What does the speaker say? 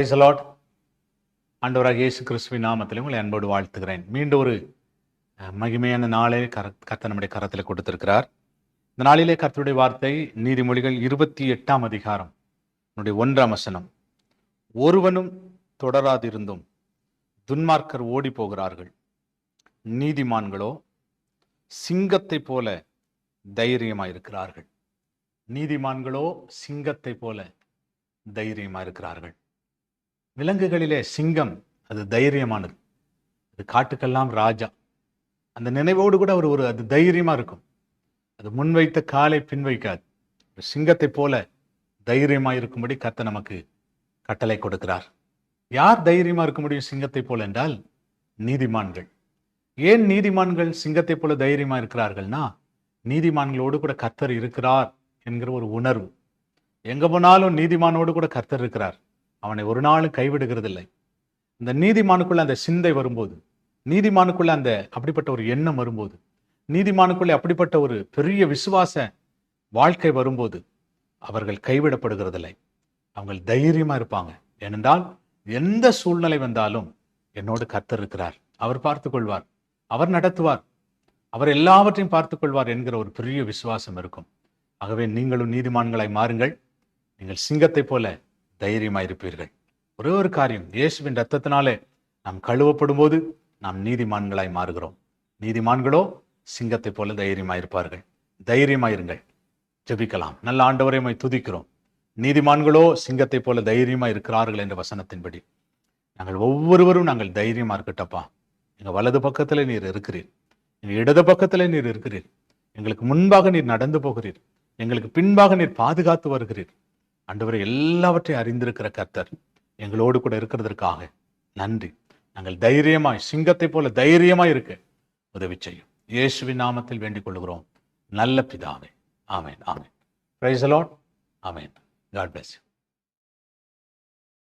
Price the Lord. ஆண்டவராகிய இயேசு கிறிஸ்துவின் நாமத்தில் உங்களை அன்போடு வாழ்த்துகிறேன். மீண்டும் ஒரு மகிமையான நாளை கர்த்தர் நம்முடைய கரத்தில் கொடுத்திருக்கிறார். இந்த நாளிலே கர்த்தருடைய வார்த்தை நீதிமொழிகள் 28ஆம் அதிகாரம் 1ஆம் வசனம். ஒருவனும் தொடராதிருந்தும் துன்மார்க்கர் ஓடி போகிறார்கள், நீதிமான்களோ சிங்கத்தை போல தைரியமாயிருக்கிறார்கள். நீதிமான்களோ சிங்கத்தை போல தைரியமாயிருக்கிறார்கள். விலங்குகளிலே சிங்கம் அது தைரியமானது, அது காட்டுக்கெல்லாம் ராஜா. அந்த நினைவோடு கூட அது தைரியமா இருக்கும். அது முன்வைத்த காலை பின் வைக்காது. சிங்கத்தை போல தைரியமா இருக்கும்படி கர்த்தர் நமக்கு கட்டளை கொடுக்கிறார். யார் தைரியமா இருக்க முடியும் சிங்கத்தை போல என்றால் நீதிமான்கள். ஏன் நீதிமான்கள் சிங்கத்தை போல தைரியமா இருக்கிறார்கள்னா, நீதிமான்களோடு கூட கர்த்தர் இருக்கிறார் என்கிற ஒரு உணர்வு. எங்க போனாலும் நீதிமானோடு கூட கர்த்தர் இருக்கிறார், அவனை ஒரு நாளும் கைவிடுகிறது இல்லை. இந்த நீதிமானுக்குள்ள அந்த சிந்தை வரும்போது, நீதிமானுக்குள்ள அந்த அப்படிப்பட்ட ஒரு எண்ணம் வரும்போது, நீதிமானுக்குள்ள அப்படிப்பட்ட ஒரு பெரிய விசுவாச வாழ்க்கை வரும்போது அவர்கள் கைவிடப்படுகிறதில்லை. அவங்க தைரியமா இருப்பாங்க. ஏனென்றால் எந்த சூழ்நிலை வந்தாலும் என்னோடு கர்த்தர் இருக்கிறார், அவர் பார்த்துக் கொள்வார், அவர் நடத்துவார், அவர் எல்லாவற்றையும் பார்த்துக் கொள்வார் என்கிற ஒரு பெரிய விசுவாசம் இருக்கும். ஆகவே நீங்களும் நீதிமான்களாய் மாறுங்கள். நீங்கள் சிங்கத்தை போல தைரியமாயிருப்பீர்கள். ஒரே ஒரு காரியம், இயேசுவின் இரத்தத்தினாலே நாம் கழுவப்படும் போது நாம் நீதிமான்களாய் மாறுகிறோம். நீதிமான்களோ சிங்கத்தை போல தைரியமாயிருப்பார்கள். தைரியமாயிருங்கள். ஜெபிக்கலாம். நல்ல ஆண்டவரை உம்மை துதிக்கிறோம். நீதிமான்களோ சிங்கத்தை போல தைரியமா இருக்கிறார்கள் என்ற வசனத்தின்படி நாங்கள் ஒவ்வொருவரும் நாங்கள் தைரியமா இருக்கட்டப்பா. எங்க வலது பக்கத்துல நீர் இருக்கிறீர், எங்க இடது பக்கத்துல நீர் இருக்கிறீர், எங்களுக்கு முன்பாக நீர் நடந்து போகிறீர், எங்களுக்கு பின்பாக நீர் பாதுகாத்து வருகிறீர். ஆண்டவரை எல்லாவற்றையும் அறிந்திருக்கிற கர்த்தர் எங்களோடு கூட இருக்கிறதற்காக நன்றி. நாங்கள் தைரியமாய் சிங்கத்தை போல தைரியமாய் இருக்க உதவி செய்யும். இயேசுவின் நாமத்தில் வேண்டிக் கொள்கிறோம் நல்ல பிதாவே. ஆமென், ஆமென். Praise the lord. ஆமென். God bless you.